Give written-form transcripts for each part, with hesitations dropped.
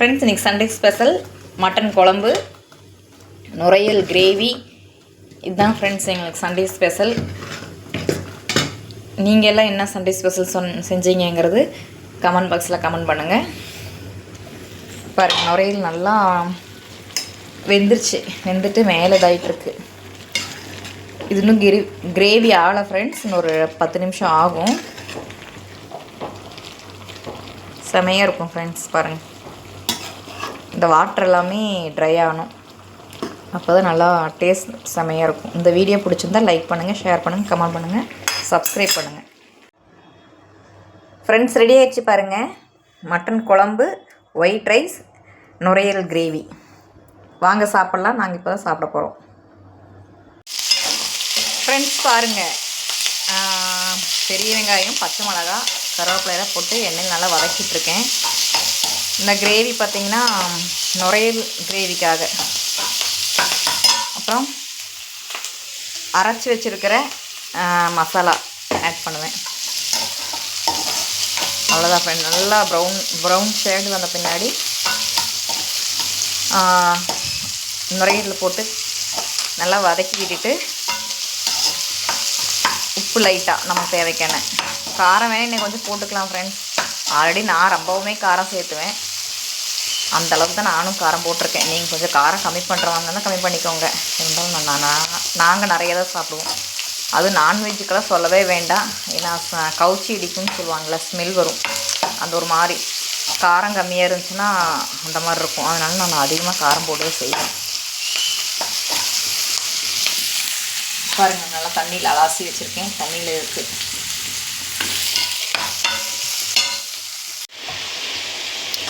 Friends இன்றைக்கி Sunday special mutton குழம்பு நுரையல் gravy இதுதான் ஃப்ரெண்ட்ஸ் எங்களுக்கு சண்டே ஸ்பெஷல். நீங்கள் எல்லாம் என்ன சண்டே ஸ்பெஷல் செஞ்சீங்கிறது கமெண்ட் பாக்ஸில் கமெண்ட் பண்ணுங்கள். பாருங்கள் நுரையல் நல்லா வெந்துட்டு மேலே இதாகிட்டுருக்கு. இது இன்னும் கிரேவி ஆகலை ஃப்ரெண்ட்ஸ், இன்னொரு 10 நிமிஷம் ஆகும். செமையாக இருக்கும் ஃப்ரெண்ட்ஸ். பாருங்கள் இந்த வாட்டர் எல்லாமே ட்ரை ஆகணும், அப்போ தான் நல்லா டேஸ்ட் செமையாக இருக்கும். இந்த வீடியோ பிடிச்சிருந்தால் லைக் பண்ணுங்கள், ஷேர் பண்ணுங்கள், கமெண்ட் பண்ணுங்கள், சப்ஸ்கிரைப் பண்ணுங்கள். ஃப்ரெண்ட்ஸ் ரெடி ஆகிடுச்சு பாருங்கள். மட்டன் குழம்பு, ஒயிட் ரைஸ், நுரையல் கிரேவி. வாங்க சாப்பிட்லாம். நாங்கள் இப்போ தான் சாப்பிட போகிறோம். ஃப்ரெண்ட்ஸ் பாருங்கள், பெரிய வெங்காயம், பச்சை மிளகா, கருவேப்பிலையெல்லாம் போட்டு எண்ணெயில் நல்லா வதக்கிட்டுருக்கேன். இந்த கிரேவி பார்த்திங்கன்னா நுரையல் கிரேவிக்காக. அப்புறம் அரைச்சி வச்சுருக்கிற மசாலா ஆட் பண்ணுவேன். அவ்வளோதான் ஃப்ரெண்ட். நல்லா ப்ரௌன் ஷேடு வந்த பின்னாடி நுரையீரல் போட்டு நல்லா வதக்கி விட்டுட்டு உப்பு லைட்டாக நமக்கு தேவைக்கான காரம் வேணால் இன்னைக்கு கொஞ்சம் போட்டுக்கலாம் ஃப்ரெண்ட்ஸ். ஆல்ரெடி நான் ரொம்பவுமே காரம் சேர்த்துவேன், அந்தளவுக்கு தான் நானும் காரம் போட்டிருக்கேன். நீங்கள் கொஞ்சம் காரம் கம்மி பண்ணுறவங்க தான் கம்மி பண்ணிக்கோங்க. இருந்தாலும் நாங்கள் நிறைய தான் சாப்பிடுவோம். அதுவும் நான்வெஜ்ஜுக்கெல்லாம் சொல்லவே வேண்டாம். ஏன்னா கவுச்சி இடிக்கும்னு சொல்லுவாங்கள்ல, ஸ்மெல் வரும். அந்த ஒரு மாதிரி காரம் கம்மியாக இருந்துச்சுன்னா அந்த மாதிரி இருக்கும். அதனால நான் அதிகமாக காரம் போடவே செய்வேன். பாருங்கள் நல்லா தண்ணியில் அலாசி வச்சுருக்கேன், தண்ணியில் இருக்குது.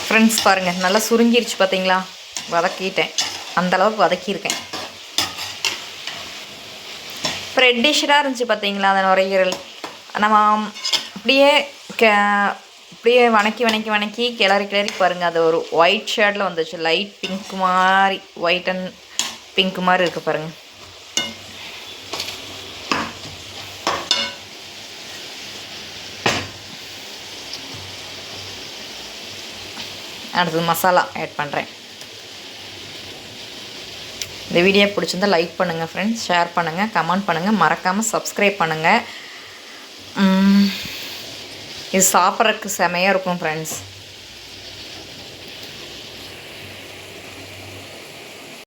ஃப்ரெண்ட்ஸ் பாருங்கள் நல்லா சுருங்கிருச்சு பார்த்தீங்களா, வதக்கிட்டேன், அந்தளவுக்கு வதக்கியிருக்கேன். இப்போ ரெட்டிஷ்டாக இருந்துச்சு பார்த்தீங்களா அந்த நுரையீரல். நம்ம அப்படியே வணக்கி கிளறி பாருங்கள், அது ஒரு ஒயிட் ஷேடில் வந்துச்சு. லைட் பிங்க் மாதிரி, ஒயிட் அண்ட் பிங்க் மாதிரி இருக்குது பாருங்கள். அடுத்தது மசாலா ஆட் பண்ணுறேன். இந்த வீடியோ பிடிச்சிருந்தால் லைக் பண்ணுங்கள் ஃப்ரெண்ட்ஸ், ஷேர் பண்ணுங்கள், கமெண்ட் பண்ணுங்கள், மறக்காமல் சப்ஸ்கிரைப் பண்ணுங்கள். இது சாப்பிட்றதுக்கு செமையாக இருக்கும் ஃப்ரெண்ட்ஸ்.